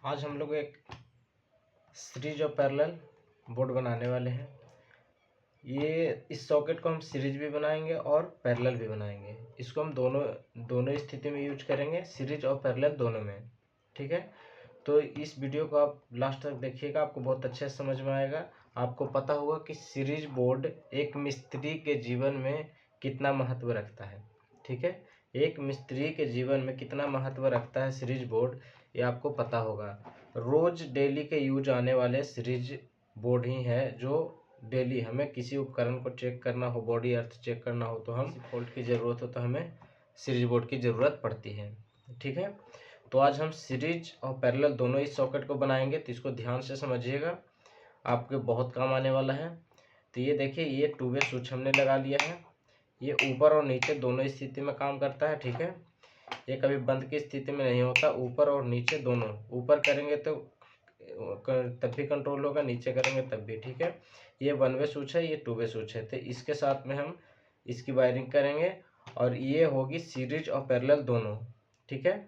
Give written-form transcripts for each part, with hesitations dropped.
आज हम लोग एक सीरीज और पैरेलल बोर्ड बनाने वाले हैं। इस सॉकेट को हम सीरीज भी बनाएंगे और पैरेलल भी बनाएंगे। इसको हम दोनों स्थिति में यूज करेंगे, सीरीज और पैरेलल दोनों में। ठीक है, तो इस वीडियो को आप लास्ट तक देखिएगा, आपको बहुत अच्छे से समझ में आएगा। आपको पता होगा कि सीरीज बोर्ड एक मिस्त्री के जीवन में कितना महत्व रखता है। ठीक है, एक मिस्त्री के जीवन में कितना महत्व रखता है सीरीज बोर्ड, ये आपको पता होगा। रोज डेली के यूज आने वाले सीरीज बोर्ड ही है जो डेली हमें किसी उपकरण को चेक करना हो, बॉडी अर्थ चेक करना हो, तो हम फॉल्ट की ज़रूरत हो तो हमें सीरीज बोर्ड की ज़रूरत पड़ती है। ठीक है, तो आज हम सीरीज और पैरेलल दोनों इस सॉकेट को बनाएंगे, तो इसको ध्यान से समझिएगा, आपके बहुत काम आने वाला है। तो ये देखिए, ये 2 वे स्विच हमने लगा लिया है। ये ऊपर और नीचे दोनों स्थिति में काम करता है। ठीक है, ये कभी बंद की स्थिति में नहीं होता, ऊपर और नीचे दोनों। ऊपर करेंगे तो तब भी कंट्रोल होगा, नीचे करेंगे तब भी। ठीक है, ये 1 वे स्विच है, ये 2 वे स्विच है। तो इसके साथ में हम इसकी वायरिंग करेंगे और ये होगी सीरीज और पैरेलल दोनों। ठीक है,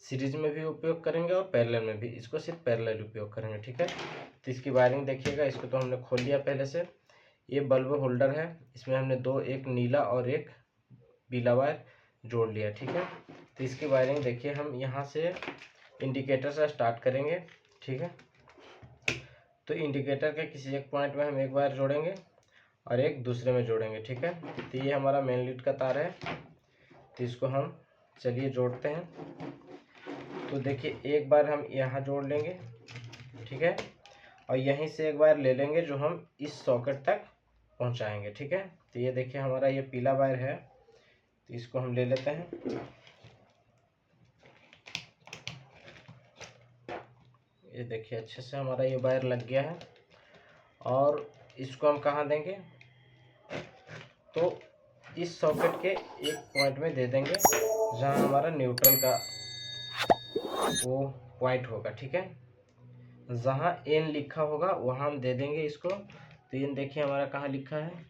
सीरीज में भी उपयोग करेंगे और पैरेलल में भी, इसको सिर्फ पैरेलल उपयोग करेंगे। ठीक है, तो इसकी वायरिंग देखिएगा। इसको तो हमने खोल लिया पहले से। ये बल्ब होल्डर है, इसमें हमने एक नीला और एक पीला वायर जोड़ लिया। ठीक है, तो इसकी वायरिंग देखिए, हम यहाँ से इंडिकेटर से स्टार्ट करेंगे। ठीक है, तो इंडिकेटर के किसी एक पॉइंट में हम एक वायर जोड़ेंगे और एक दूसरे में जोड़ेंगे। ठीक है, तो ये हमारा मेन लीड का तार है, तो इसको हम चलिए जोड़ते हैं। तो देखिए, एक बार हम यहाँ जोड़ लेंगे। ठीक है, और यहीं से एक वायर ले लेंगे जो हम इस सॉकेट तक पहुँचाएंगे। ठीक है, तो ये देखिए हमारा ये पीला वायर है, तो इसको हम ले लेते हैं। ये देखिए अच्छे से हमारा ये वायर लग गया है और इसको हम कहाँ देंगे, तो इस सॉकेट के एक पॉइंट में दे देंगे जहाँ हमारा न्यूट्रल का वो पॉइंट होगा। ठीक है, जहाँ एन लिखा होगा वहाँ हम दे देंगे इसको। तो एन देखिए हमारा कहाँ लिखा है,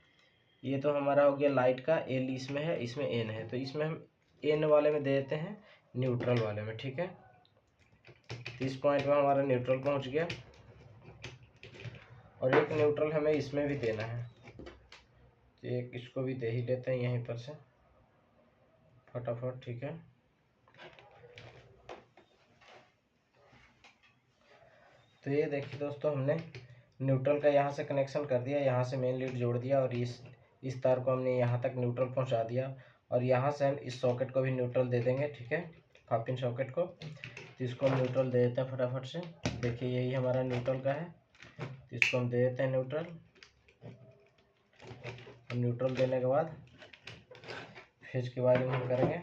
ये तो हमारा हो गया लाइट का, एल इसमें है, इसमें एन है, तो इसमें हम एन वाले में दे देते हैं, न्यूट्रल वाले में। ठीक है, तो इस पॉइंट में हमारा न्यूट्रल पहुंच गया और एक न्यूट्रल हमें इसमें भी देना है, तो एक इसको भी दे ही लेते हैं यहीं पर से फटाफट। ठीक है, तो ये देखिए दोस्तों, हमने न्यूट्रल का यहाँ से कनेक्शन कर दिया, यहाँ से मेन लीड जोड़ दिया और इस तार को हमने यहाँ तक न्यूट्रल पहुँचा दिया और यहाँ से हम इस सॉकेट को भी न्यूट्रल दे देंगे। ठीक है, 5 पिन सॉकेट को, तो इसको हम न्यूट्रल दे देते हैं फटाफट से। देखिए यही हमारा न्यूट्रल का है, तो इसको हम दे देते हैं न्यूट्रल। न्यूट्रल देने के बाद फेज की वायरिंग हम करेंगे,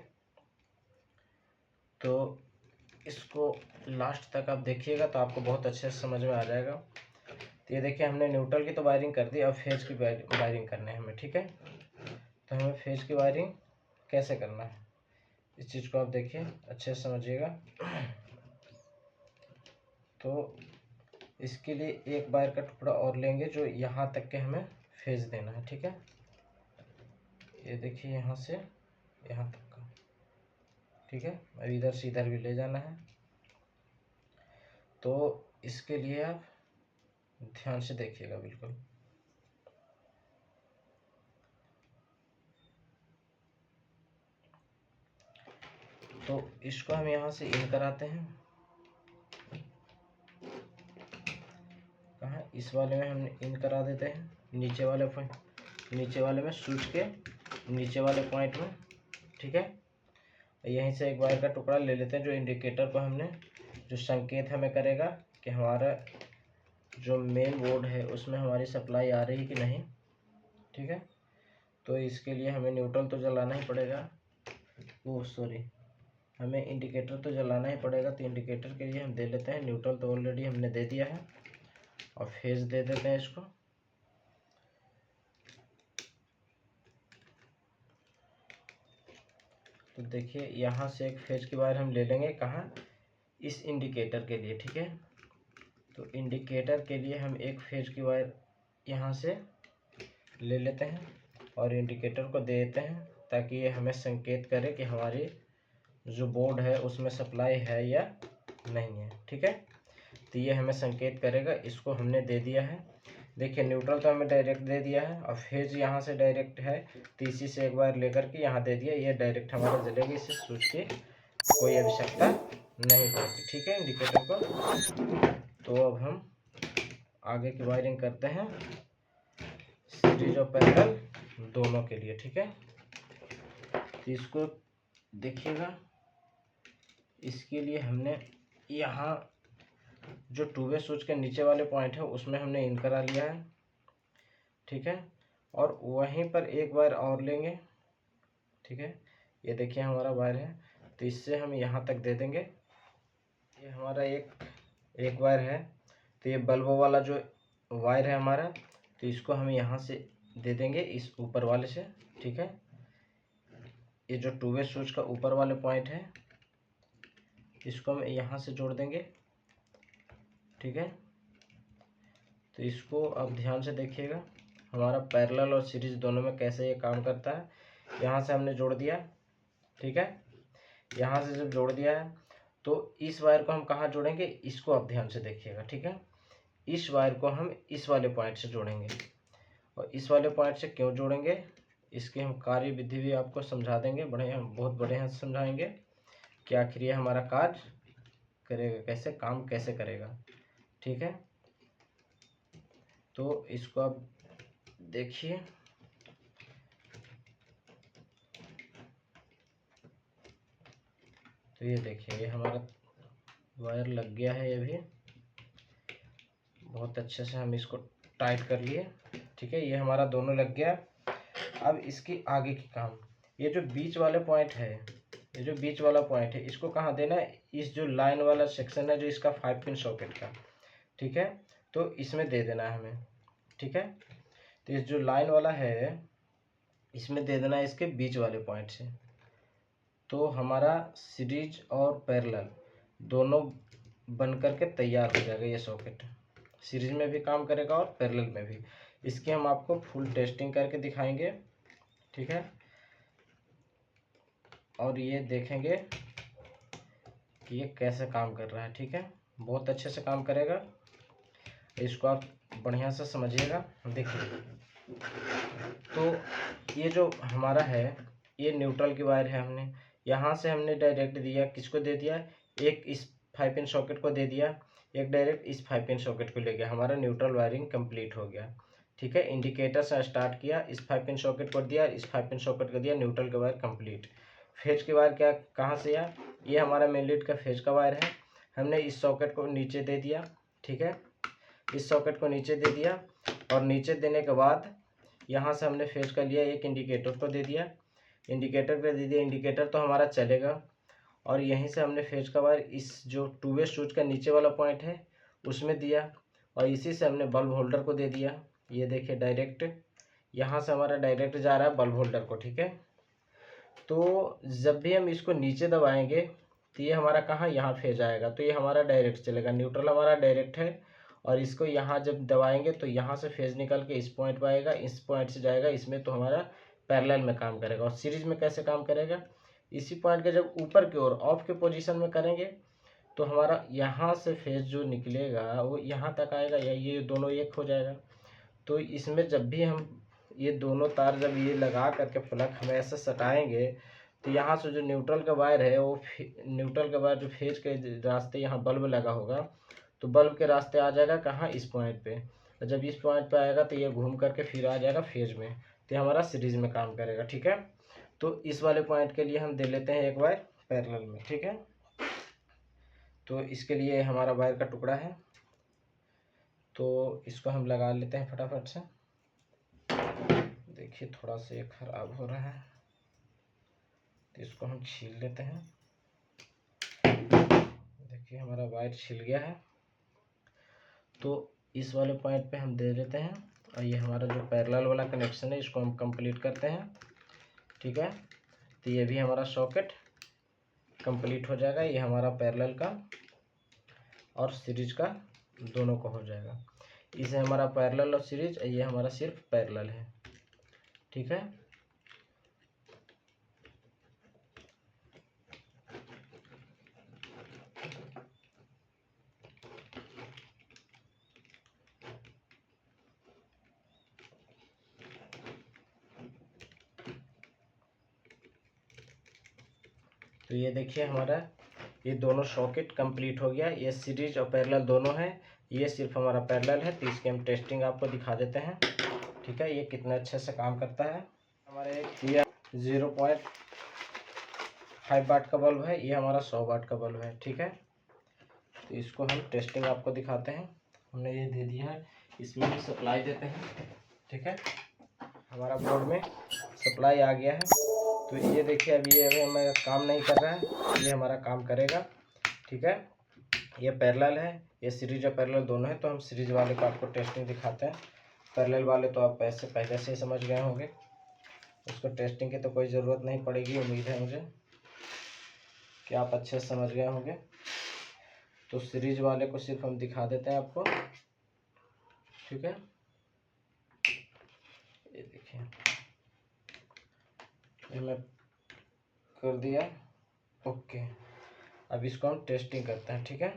तो इसको लास्ट तक आप देखिएगा तो आपको बहुत अच्छे से समझ में आ जाएगा। तो ये देखिए, हमने न्यूट्रल की तो वायरिंग कर दी, अब फेज की वायरिंग करनी है हमें। ठीक है, तो हमें फेज की वायरिंग कैसे करना है, इस चीज़ को आप देखिए अच्छे से समझिएगा। तो इसके लिए एक वायर का टुकड़ा और लेंगे जो यहाँ तक के हमें फेज देना है। ठीक है, ये देखिए यहाँ से यहाँ तक का। ठीक है, अब इधर से इधर भी ले जाना है, तो इसके लिए आप ध्यान से देखिएगा बिल्कुल। तो इसको हम यहाँ से इन कराते हैं, कहाँ, इस वाले में हम इन करा देते हैं, नीचे वाले में स्विच के नीचे वाले पॉइंट में। ठीक है, यहीं से एक वायर का टुकड़ा ले लेते हैं जो इंडिकेटर को हमने, जो संकेत हमें करेगा कि हमारा जो मेन बोर्ड है उसमें हमारी सप्लाई आ रही कि नहीं। ठीक है, तो इसके लिए हमें न्यूट्रल तो जलाना ही पड़ेगा, हमें इंडिकेटर तो जलाना ही पड़ेगा। तो इंडिकेटर के लिए हम दे लेते हैं न्यूट्रल, तो ऑलरेडी हमने दे दिया है, और फेज दे देते हैं इसको। तो देखिए यहाँ से एक फेज की वायर हम ले लेंगे, कहाँ, इस इंडिकेटर के लिए। ठीक है, तो इंडिकेटर के लिए हम एक फेज की वायर यहाँ से ले लेते हैं और इंडिकेटर को दे देते हैं, ताकि ये हमें संकेत करे कि हमारी जो बोर्ड है उसमें सप्लाई है या नहीं है। ठीक है, तो ये हमें संकेत करेगा, इसको हमने दे दिया है। देखिए न्यूट्रल तो हमें डायरेक्ट दे दिया है और फेज यहाँ से डायरेक्ट है, तो इसी से एक बार लेकर के यहाँ दे दिया, ये डायरेक्ट हमारा जलेगा, इससे स्विच की कोई आवश्यकता नहीं पड़ती। ठीक है, इंडिकेटर को। तो अब हम आगे की वायरिंग करते हैं सीरीज और पैरेलल दोनों के लिए। ठीक है, तो इसको देखिएगा, इसके लिए हमने यहाँ जो टू वे स्विच के नीचे वाले पॉइंट है उसमें हमने इन करा लिया है। ठीक है, और वहीं पर एक वायर और लेंगे। ठीक है, ये देखिए हमारा वायर है, तो इससे हम यहाँ तक दे देंगे। ये हमारा एक वायर है, तो ये बल्ब वाला जो वायर है हमारा, तो इसको हम यहाँ से दे देंगे इस ऊपर वाले से। ठीक है, ये जो टू वे स्विच का ऊपर वाले पॉइंट है इसको हम यहाँ से जोड़ देंगे। ठीक है, तो इसको अब ध्यान से देखिएगा, हमारा पैरेलल और सीरीज दोनों में कैसे ये काम करता है। यहाँ से हमने जोड़ दिया। ठीक है, यहाँ से जब जोड़ दिया है तो इस वायर को हम कहाँ जोड़ेंगे, इसको आप ध्यान से देखिएगा। ठीक है, इस वायर को हम इस वाले पॉइंट से जोड़ेंगे, और इस वाले पॉइंट से क्यों जोड़ेंगे इसकी हम कार्य विधि भी आपको समझा देंगे, बहुत बढ़िया से समझाएंगे कि आखिर ये हमारा कार्य करेगा कैसे, काम कैसे करेगा। ठीक है, तो इसको आप देखिए, तो ये देखिए ये हमारा वायर लग गया है, ये भी बहुत अच्छे से हम इसको टाइट कर लिए। ठीक है, ये हमारा दोनों लग गया। अब इसकी आगे की काम, ये जो बीच वाले पॉइंट है, ये जो बीच वाला पॉइंट है इसको कहाँ देना है, इस जो लाइन वाला सेक्शन है जो इसका 5 पिन सॉकेट का। ठीक है, तो इसमें दे देना है हमें। ठीक है, तो इस जो लाइन वाला है इसमें दे देना है इसके बीच वाले पॉइंट से। तो हमारा सीरीज और पैरेलल दोनों बन करके तैयार हो जाएगा। ये सॉकेट सीरीज में भी काम करेगा और पैरेलल में भी। इसकी हम आपको फुल टेस्टिंग करके दिखाएंगे। ठीक है, और ये देखेंगे कि ये कैसे काम कर रहा है। ठीक है, बहुत अच्छे से काम करेगा, इसको आप बढ़िया से समझिएगा। देखिए, तो ये जो हमारा है ये न्यूट्रल की वायर है, हमने यहाँ से हमने डायरेक्ट दिया, किसको दे दिया, एक इस 5 पिन सॉकेट को दे दिया, एक डायरेक्ट इस 5 पिन सॉकेट को ले गया, हमारा न्यूट्रल वायरिंग कंप्लीट हो गया। ठीक है, इंडिकेटर से स्टार्ट किया, इस 5 पिन सॉकेट को दिया, इस 5 पिन सॉकेट को दिया, न्यूट्रल का वायर कंप्लीट। फेज के वायर क्या कहाँ से आया, ये हमारा मेन लीड का फेज का वायर है, हमने इस सॉकेट को नीचे दे दिया। ठीक है, इस सॉकेट को नीचे दे दिया, और नीचे देने के बाद यहाँ से हमने फेज का लिया, एक इंडिकेटर को दे दिया, इंडिकेटर पे दे दिया, इंडिकेटर तो हमारा चलेगा, और यहीं से हमने फेज का वायर इस जो टू वे स्विच का नीचे वाला पॉइंट है उसमें दिया, और इसी से हमने बल्ब होल्डर को दे दिया। ये देखिए डायरेक्ट यहाँ से हमारा डायरेक्ट जा रहा है बल्ब होल्डर को। ठीक है, तो जब भी हम इसको नीचे दबाएंगे तो ये हमारा कहाँ, यहाँ फेज आएगा, तो ये हमारा डायरेक्ट चलेगा, न्यूट्रल हमारा डायरेक्ट है, और इसको यहाँ जब दबाएंगे तो यहाँ से फेज निकल के इस पॉइंट पर आएगा, इस पॉइंट से जाएगा इसमें, तो हमारा पैरेलल में काम करेगा। और सीरीज में कैसे काम करेगा, इसी पॉइंट के जब ऊपर की ओर ऑफ के पोजीशन में करेंगे तो हमारा यहाँ से फेज जो निकलेगा वो यहाँ तक आएगा, या ये दोनों एक हो जाएगा। तो इसमें जब भी हम ये दोनों तार जब ये लगा करके प्लग हम ऐसे सटाएंगे तो यहाँ से जो न्यूट्रल का वायर है वो न्यूट्रल का वायर जो फेज के रास्ते यहाँ बल्ब लगा होगा तो बल्ब के रास्ते आ जाएगा कहाँ, इस पॉइंट पे। और जब इस पॉइंट पे आएगा तो ये घूम करके फिर आ जाएगा फेज में, तो हमारा सीरीज में काम करेगा। ठीक है, तो इस वाले पॉइंट के लिए हम दे लेते हैं एक वायर पैरेलल में। ठीक है, तो इसके लिए हमारा वायर का टुकड़ा है, तो इसको हम लगा लेते हैं फटाफट से। देखिए थोड़ा सा ये खराब हो रहा है, तो इसको हम छील लेते हैं। देखिए हमारा वायर छिल गया है, तो इस वाले पॉइंट पे हम दे देते हैं, और ये हमारा जो पैरेलल वाला कनेक्शन है इसको हम कंप्लीट करते हैं। ठीक है, तो ये भी हमारा सॉकेट कंप्लीट हो जाएगा, ये हमारा पैरेलल का और सीरीज का दोनों का हो जाएगा। इसे हमारा पैरेलल और सीरीज, ये हमारा सिर्फ पैरेलल है। ठीक है, तो ये देखिए हमारा ये दोनों सॉकेट कंप्लीट हो गया। ये सीरीज और पैरेलल दोनों हैं, ये सिर्फ हमारा पैरेलल है। तो इसकी हम टेस्टिंग आपको दिखा देते हैं, ठीक है, ये कितना अच्छे से काम करता है। हमारे ये 0.5 वाट का बल्ब है, ये हमारा 100 वाट का बल्ब है, ठीक है। तो इसको हम टेस्टिंग आपको दिखाते हैं। हमने ये दे दिया है, इसमें भी सप्लाई देते हैं, ठीक है। हमारा बोर्ड में सप्लाई आ गया है। तो ये देखिए अभी ये हमारा काम नहीं कर रहा है, ये हमारा काम करेगा, ठीक है। ये पैरेलल है, ये सीरीज और पैरेलल दोनों है। तो हम सीरीज वाले को आपको टेस्टिंग दिखाते हैं। पैरेलल वाले तो आप ऐसे पहले से ही समझ गए होंगे, उसको टेस्टिंग की तो कोई ज़रूरत नहीं पड़ेगी। उम्मीद है मुझे कि आप अच्छे से समझ गए होंगे। तो सीरीज वाले को सिर्फ हम दिखा देते हैं आपको, ठीक है। ये देखिए ये मैं कर दिया, ओके। अब इसको हम टेस्टिंग करते हैं, ठीक है।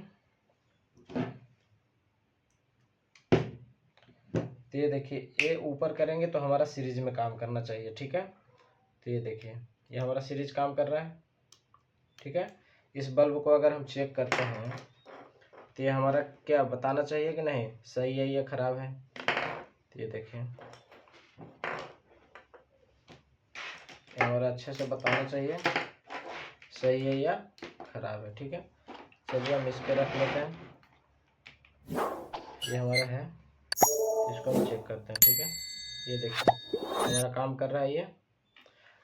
तो ये देखिए ये ऊपर करेंगे तो हमारा सीरीज में काम करना चाहिए, ठीक है। तो ये देखिए ये हमारा सीरीज काम कर रहा है, ठीक है। इस बल्ब को अगर हम चेक करते हैं तो ये हमारा क्या बताना चाहिए कि नहीं सही है या ख़राब है। तो ये देखिए ये हमारा अच्छे से बताना चाहिए सही है या ख़राब है, ठीक है। चलिए हम इस पर रख लेते हैं, ये हमारा है, इसको हम चेक करते हैं, ठीक है। ये देखिए हमारा काम कर रहा है ये।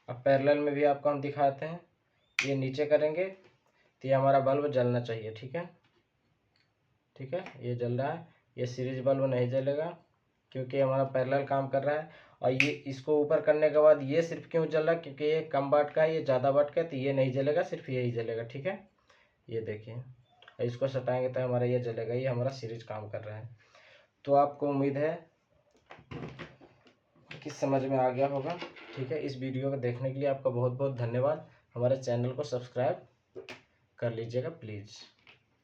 अब पैरेलल में भी आपको हम दिखाते हैं, ये नीचे करेंगे तो ये हमारा बल्ब जलना चाहिए, ठीक है, ठीक है। ये जल रहा है, ये सीरीज बल्ब नहीं जलेगा क्योंकि हमारा पैरेलल काम कर रहा है। और ये इसको ऊपर करने के बाद ये सिर्फ क्यों जल रहा है, क्योंकि ये कम वाट का है, ये ज़्यादा वाट का है, तो ये नहीं जलेगा, सिर्फ यही जलेगा, ठीक है। ये देखिए इसको सटाएंगे तो हमारा ये जलेगा, ये हमारा सीरीज काम कर रहा है। तो आपको उम्मीद है कि समझ में आ गया होगा, ठीक है। इस वीडियो को देखने के लिए आपका बहुत बहुत धन्यवाद। हमारे चैनल को सब्सक्राइब कर लीजिएगा प्लीज़।